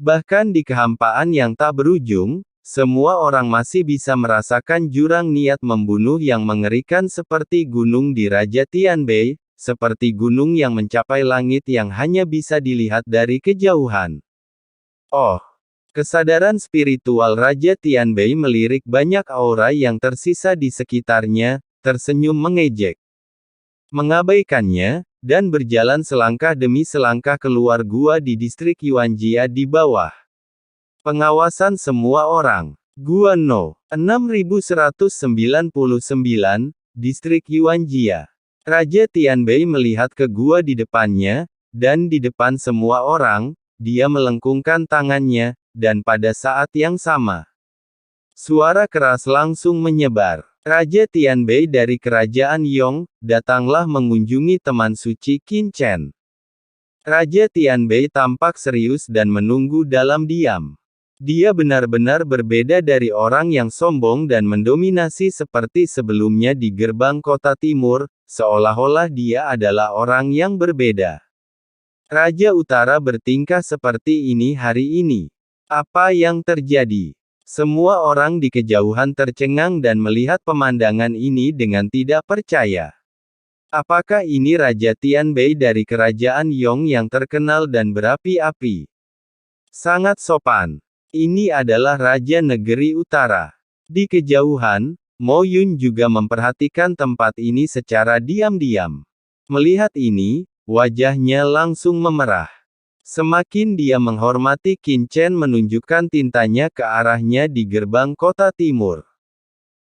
Bahkan di kehampaan yang tak berujung, semua orang masih bisa merasakan jurang niat membunuh yang mengerikan seperti gunung di Raja Tianbei, seperti gunung yang mencapai langit yang hanya bisa dilihat dari kejauhan. Oh, kesadaran spiritual Raja Tianbei melirik banyak aura yang tersisa di sekitarnya, tersenyum mengejek. Mengabaikannya, dan berjalan selangkah demi selangkah keluar gua di distrik Yuanjia di bawah pengawasan semua orang. Gua No. 6199, Distrik Yuanjia. Raja Tianbei melihat ke gua di depannya, dan di depan semua orang, dia melengkungkan tangannya, dan pada saat yang sama, suara keras langsung menyebar. Raja Tianbei dari kerajaan Yong, datanglah mengunjungi teman suci Qin Chen. Raja Tianbei tampak serius dan menunggu dalam diam. Dia benar-benar berbeda dari orang yang sombong dan mendominasi seperti sebelumnya di gerbang kota timur, seolah-olah dia adalah orang yang berbeda. Raja Utara bertingkah seperti ini hari ini. Apa yang terjadi? Semua orang di kejauhan tercengang dan melihat pemandangan ini dengan tidak percaya. Apakah ini Raja Tianbei dari kerajaan Yong yang terkenal dan berapi-api? Sangat sopan. Ini adalah Raja Negeri Utara. Di kejauhan, Mo Yun juga memperhatikan tempat ini secara diam-diam. Melihat ini, wajahnya langsung memerah. Semakin dia menghormati Qin Chen menunjukkan tintanya ke arahnya di gerbang kota timur.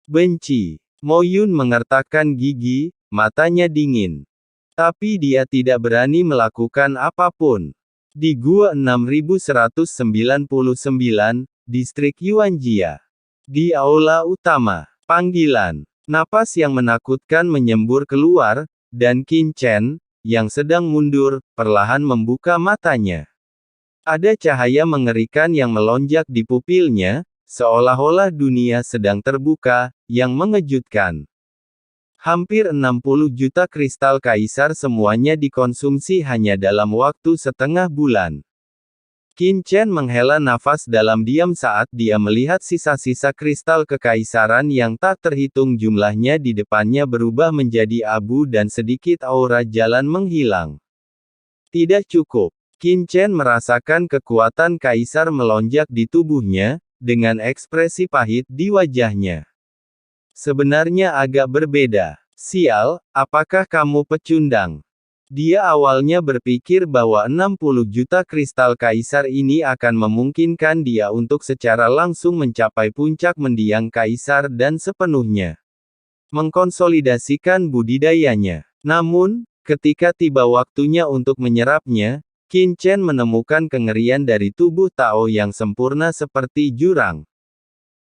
Benci. Mo Yun mengertakkan gigi, matanya dingin. Tapi dia tidak berani melakukan apapun. Di Gua 6199, Distrik Yuanjia. Di aula utama, panggilan. Napas yang menakutkan menyembur keluar, dan Qin Chen, yang sedang mundur, perlahan membuka matanya. Ada cahaya mengerikan yang melonjak di pupilnya, seolah-olah dunia sedang terbuka, yang mengejutkan. Hampir 60 juta kristal kaisar semuanya dikonsumsi hanya dalam waktu setengah bulan. Qin Chen menghela nafas dalam diam saat dia melihat sisa-sisa kristal kekaisaran yang tak terhitung jumlahnya di depannya berubah menjadi abu dan sedikit aura jalan menghilang. Tidak cukup. Qin Chen merasakan kekuatan kaisar melonjak di tubuhnya, dengan ekspresi pahit di wajahnya. Sebenarnya agak berbeda. Sial, apakah kamu pecundang? Dia awalnya berpikir bahwa 60 juta kristal kaisar ini akan memungkinkan dia untuk secara langsung mencapai puncak mendiang kaisar dan sepenuhnya mengkonsolidasikan budidayanya. Namun, ketika tiba waktunya untuk menyerapnya, Qin Chen menemukan kengerian dari tubuh Tao yang sempurna seperti jurang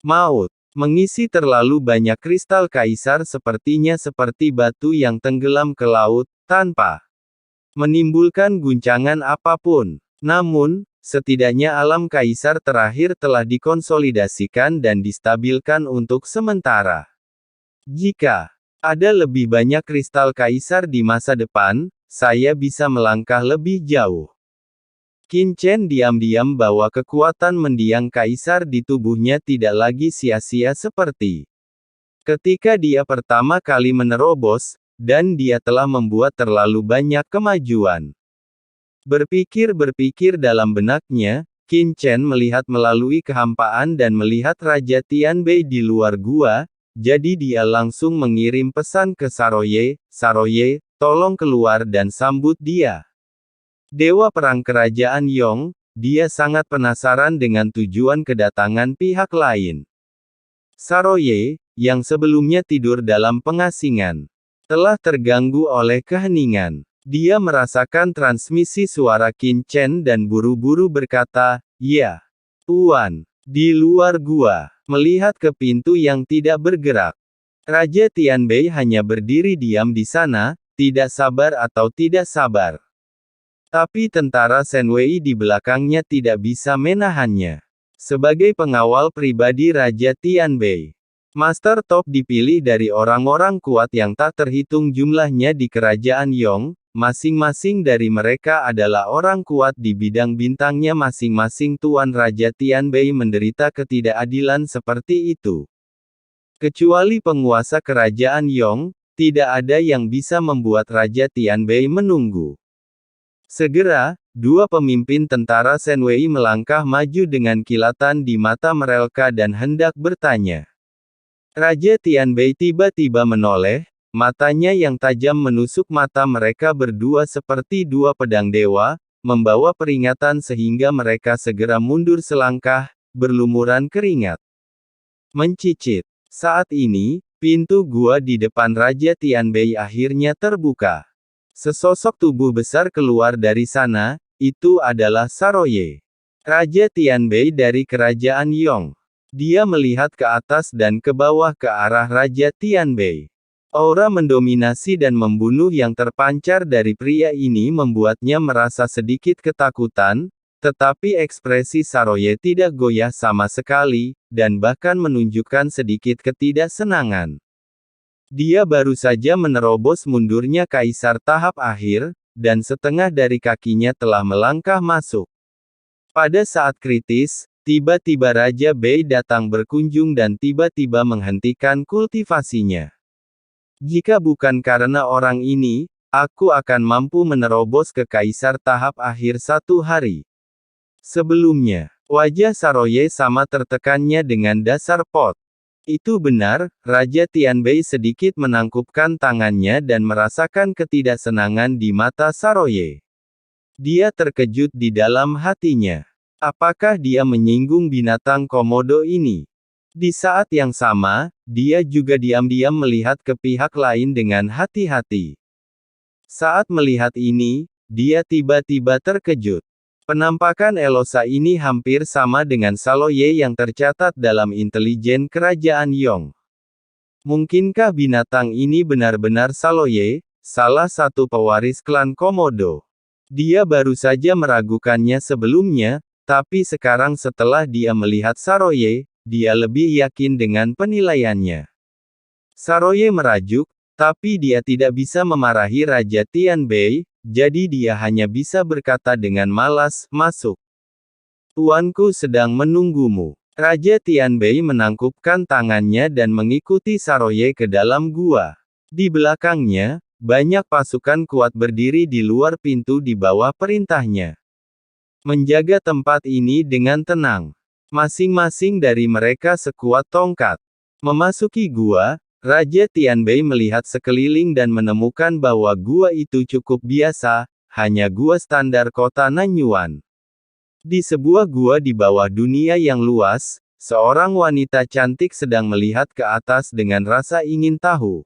maut. Mengisi terlalu banyak kristal kaisar sepertinya seperti batu yang tenggelam ke laut, tanpa menimbulkan guncangan apapun. Namun, setidaknya alam kaisar terakhir telah dikonsolidasikan dan distabilkan untuk sementara. Jika ada lebih banyak kristal kaisar di masa depan, saya bisa melangkah lebih jauh. Qin Chen diam-diam bahwa kekuatan mendiang kaisar di tubuhnya tidak lagi sia-sia seperti ketika dia pertama kali menerobos, dan dia telah membuat terlalu banyak kemajuan. Berpikir-berpikir dalam benaknya, Qin Chen melihat melalui kehampaan dan melihat Raja Tianbei di luar gua, jadi dia langsung mengirim pesan ke Saroye, "Saroye, tolong keluar dan sambut dia." Dewa Perang Kerajaan Yong, dia sangat penasaran dengan tujuan kedatangan pihak lain. Saroye, yang sebelumnya tidur dalam pengasingan, telah terganggu oleh keheningan. Dia merasakan transmisi suara Qin Chen dan buru-buru berkata, "Ya, Tuan." Di luar gua, melihat ke pintu yang tidak bergerak. Raja Tianbei hanya berdiri diam di sana, tidak sabar atau tidak sabar. Tapi tentara Shen Wei di belakangnya tidak bisa menahannya. Sebagai pengawal pribadi Raja Tianbei, Master Top dipilih dari orang-orang kuat yang tak terhitung jumlahnya di kerajaan Yong, masing-masing dari mereka adalah orang kuat di bidang bintangnya masing-masing. Tuan Raja Tianbei menderita ketidakadilan seperti itu. Kecuali penguasa kerajaan Yong, tidak ada yang bisa membuat Raja Tianbei menunggu. Segera, dua pemimpin tentara Shenwei melangkah maju dengan kilatan di mata mereka dan hendak bertanya. Raja Tianbei tiba-tiba menoleh, matanya yang tajam menusuk mata mereka berdua seperti dua pedang dewa, membawa peringatan sehingga mereka segera mundur selangkah, berlumuran keringat. Mencicit. Saat ini, pintu gua di depan Raja Tianbei akhirnya terbuka. Sesosok tubuh besar keluar dari sana, itu adalah Saroye. Raja Tianbei dari kerajaan Yong. Dia melihat ke atas dan ke bawah ke arah Raja Tianbei. Aura mendominasi dan membunuh yang terpancar dari pria ini membuatnya merasa sedikit ketakutan, tetapi ekspresi Saroye tidak goyah sama sekali, dan bahkan menunjukkan sedikit ketidaksenangan. Dia baru saja menerobos mundurnya kaisar tahap akhir, dan setengah dari kakinya telah melangkah masuk. Pada saat kritis, tiba-tiba Raja Bei datang berkunjung dan tiba-tiba menghentikan kultivasinya. Jika bukan karena orang ini, aku akan mampu menerobos ke kaisar tahap akhir satu hari. Sebelumnya, wajah Saroye sama tertekannya dengan dasar pot. Itu benar, Raja Tianbei sedikit menangkupkan tangannya dan merasakan ketidaksenangan di mata Saroye. Dia terkejut di dalam hatinya. Apakah dia menyinggung binatang komodo ini? Di saat yang sama, dia juga diam-diam melihat ke pihak lain dengan hati-hati. Saat melihat ini, dia tiba-tiba terkejut. Penampakan Elosa ini hampir sama dengan Saroye yang tercatat dalam intelijen kerajaan Yong. Mungkinkah binatang ini benar-benar Saroye, salah satu pewaris klan Komodo? Dia baru saja meragukannya sebelumnya, tapi sekarang setelah dia melihat Saroye, dia lebih yakin dengan penilaiannya. Saroye merajuk, tapi dia tidak bisa memarahi Raja Tianbei, jadi dia hanya bisa berkata dengan malas, "Masuk. Tuanku sedang menunggumu." Raja Tianbei menangkupkan tangannya dan mengikuti Saroye ke dalam gua. Di belakangnya, banyak pasukan kuat berdiri di luar pintu di bawah perintahnya. Menjaga tempat ini dengan tenang. Masing-masing dari mereka sekuat tongkat. Memasuki gua, Raja Tianbei melihat sekeliling dan menemukan bahwa gua itu cukup biasa, hanya gua standar kota Nanyuan. Di sebuah gua di bawah dunia yang luas, seorang wanita cantik sedang melihat ke atas dengan rasa ingin tahu.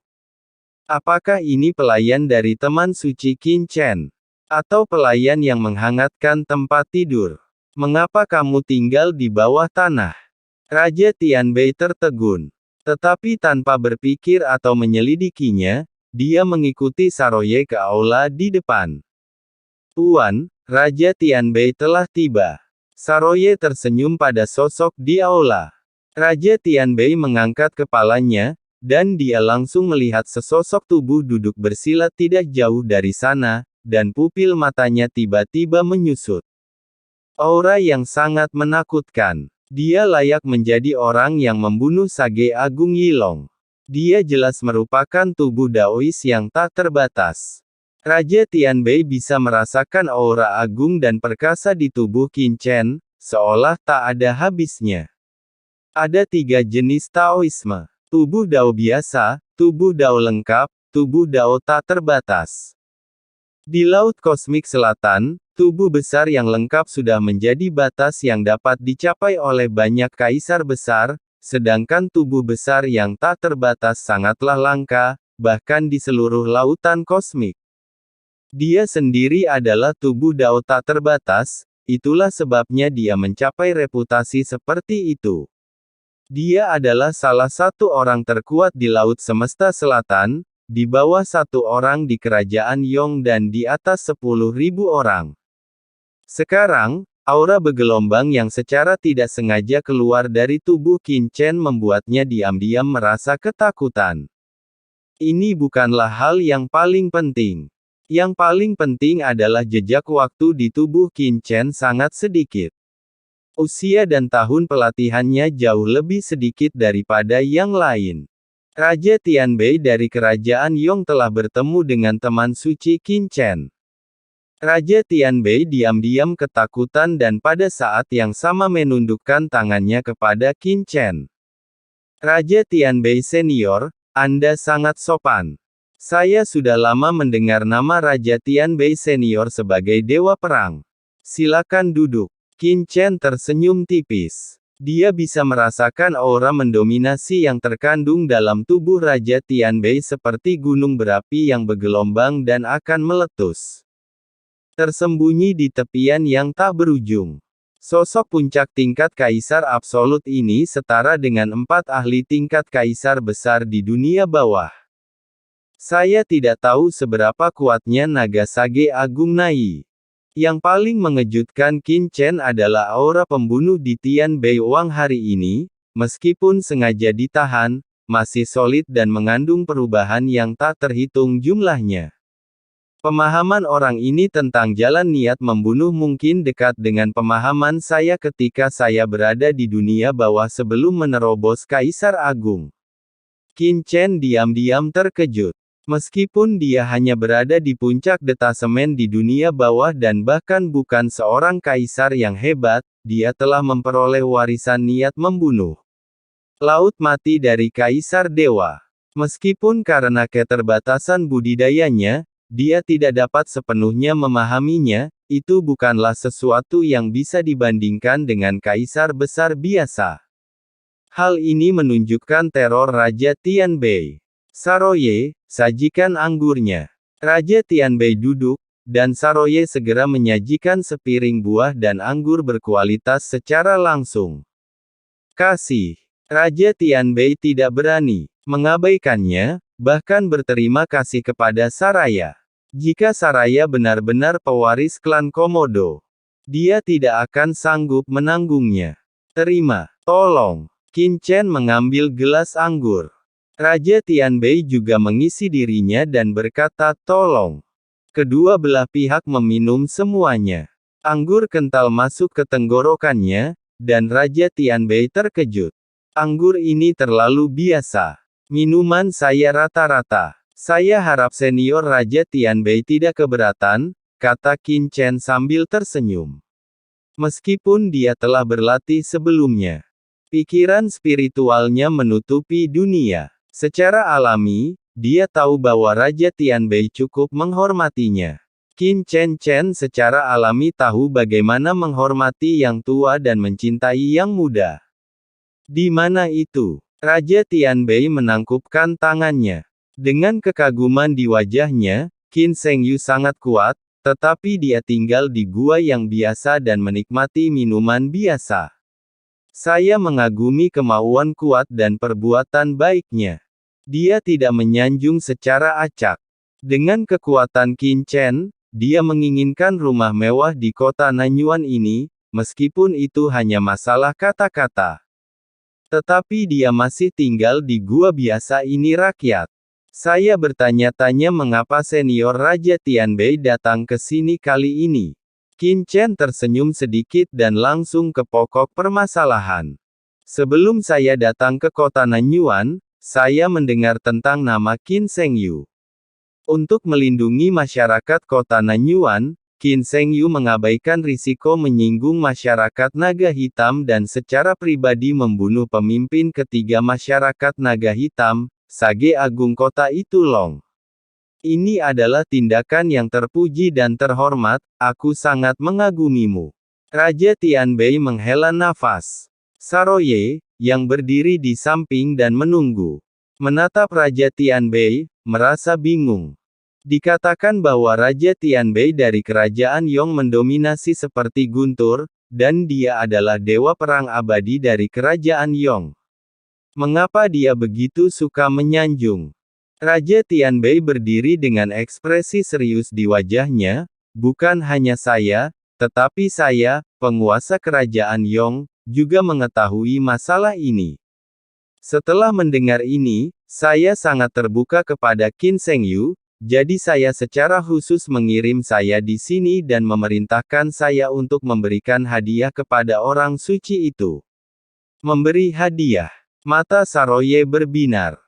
Apakah ini pelayan dari teman suci Qin Chen? Atau pelayan yang menghangatkan tempat tidur? Mengapa kamu tinggal di bawah tanah? Raja Tianbei tertegun. Tetapi tanpa berpikir atau menyelidikinya, dia mengikuti Saroye ke aula di depan. Tuan, Raja Tianbei telah tiba. Saroye tersenyum pada sosok di aula. Raja Tianbei mengangkat kepalanya, dan dia langsung melihat sesosok tubuh duduk bersila tidak jauh dari sana, dan pupil matanya tiba-tiba menyusut. Aura yang sangat menakutkan. Dia layak menjadi orang yang membunuh Sage Agung Yilong. Dia jelas merupakan tubuh Daois yang tak terbatas. Raja Tianbei bisa merasakan aura agung dan perkasa di tubuh Qin Chen, seolah tak ada habisnya. Ada tiga jenis Taoisme. Tubuh Dao biasa, tubuh Dao lengkap, tubuh Dao tak terbatas. Di Laut Kosmik Selatan, tubuh besar yang lengkap sudah menjadi batas yang dapat dicapai oleh banyak kaisar besar, sedangkan tubuh besar yang tak terbatas sangatlah langka, bahkan di seluruh lautan kosmik. Dia sendiri adalah tubuh Dao tak terbatas, itulah sebabnya dia mencapai reputasi seperti itu. Dia adalah salah satu orang terkuat di Laut Semesta Selatan, di bawah satu orang di kerajaan Yong dan di atas 10.000 orang. Sekarang, Aura bergelombang yang secara tidak sengaja keluar dari tubuh Qin Chen membuatnya diam-diam merasa ketakutan. Ini bukanlah hal yang paling penting. Yang paling penting adalah jejak waktu di tubuh Qin Chen sangat sedikit. Usia dan tahun pelatihannya jauh lebih sedikit daripada yang lain. Raja Tianbei dari kerajaan Yong telah bertemu dengan teman suci Qin Chen. Raja Tianbei diam-diam ketakutan dan pada saat yang sama menundukkan tangannya kepada Qin Chen. Raja Tianbei Senior, Anda sangat sopan. Saya sudah lama mendengar nama Raja Tianbei Senior sebagai dewa perang. Silakan duduk. Qin Chen tersenyum tipis. Dia bisa merasakan aura mendominasi yang terkandung dalam tubuh Raja Tianbei seperti gunung berapi yang bergelombang dan akan meletus. Tersembunyi di tepian yang tak berujung. Sosok puncak tingkat kaisar absolut ini setara dengan 4 ahli tingkat kaisar besar di dunia bawah. Saya tidak tahu seberapa kuatnya naga sage agung Nai. Yang paling mengejutkan Qin Chen adalah aura pembunuh di Tianbei Wang hari ini, meskipun sengaja ditahan, masih solid dan mengandung perubahan yang tak terhitung jumlahnya. Pemahaman orang ini tentang jalan niat membunuh mungkin dekat dengan pemahaman saya ketika saya berada di dunia bawah sebelum menerobos Kaisar Agung. Qin Chen diam-diam terkejut. Meskipun dia hanya berada di puncak detasemen di dunia bawah dan bahkan bukan seorang kaisar yang hebat, dia telah memperoleh warisan niat membunuh. Laut mati dari Kaisar Dewa. Meskipun karena keterbatasan budidayanya, dia tidak dapat sepenuhnya memahaminya, itu bukanlah sesuatu yang bisa dibandingkan dengan kaisar besar biasa. Hal ini menunjukkan teror Raja Tianbei. Saroye, sajikan anggurnya. Raja Tianbei duduk, dan Saroye segera menyajikan sepiring buah dan anggur berkualitas secara langsung. Kasih. Raja Tianbei tidak berani mengabaikannya, bahkan berterima kasih kepada Saraya. Jika Saraya benar-benar pewaris klan Komodo, dia tidak akan sanggup menanggungnya. Terima, tolong. Qin Chen mengambil gelas anggur. Raja Tianbei juga mengisi dirinya dan berkata tolong. Kedua belah pihak meminum semuanya. Anggur kental masuk ke tenggorokannya, dan Raja Tianbei terkejut. Anggur ini terlalu biasa. Minuman saya rata-rata. Saya harap senior Raja Tianbei tidak keberatan, kata Qin Chen sambil tersenyum. Meskipun dia telah berlatih sebelumnya, pikiran spiritualnya menutupi dunia. Secara alami, dia tahu bahwa Raja Tianbei cukup menghormatinya. Qin Chen secara alami tahu bagaimana menghormati yang tua dan mencintai yang muda. Di mana itu? Raja Tianbei menangkupkan tangannya. Dengan kekaguman di wajahnya, Qin Shengyu sangat kuat, tetapi dia tinggal di gua yang biasa dan menikmati minuman biasa. Saya mengagumi kemauan kuat dan perbuatan baiknya. Dia tidak menyanjung secara acak. Dengan kekuatan Qin Chen, dia menginginkan rumah mewah di kota Nanyuan ini, meskipun itu hanya masalah kata-kata. Tetapi dia masih tinggal di gua biasa ini rakyat. Saya bertanya-tanya mengapa senior Raja Tianbei datang ke sini kali ini. Qin Chen tersenyum sedikit dan langsung ke pokok permasalahan. Sebelum saya datang ke kota Nanyuan, saya mendengar tentang nama Qin Shengyu. Untuk melindungi masyarakat kota Nanyuan, Qin Shengyu mengabaikan risiko menyinggung masyarakat naga hitam dan secara pribadi membunuh pemimpin ketiga masyarakat naga hitam, Sage Agung kota itu Long. Ini adalah tindakan yang terpuji dan terhormat, aku sangat mengagumimu. Raja Tianbei menghela nafas. Saroye, yang berdiri di samping dan menunggu, menatap Raja Tianbei, merasa bingung. Dikatakan bahwa Raja Tianbei dari kerajaan Yong mendominasi seperti guntur, dan dia adalah dewa perang abadi dari kerajaan Yong. Mengapa dia begitu suka menyanjung? Raja Tianbei berdiri dengan ekspresi serius di wajahnya, bukan hanya saya, tetapi saya, penguasa kerajaan Yong, juga mengetahui masalah ini. Setelah mendengar ini, saya sangat terbuka kepada Qin Shengyu, jadi saya secara khusus mengirim saya di sini dan memerintahkan saya untuk memberikan hadiah kepada orang suci itu. Memberi hadiah. Mata Saroye berbinar.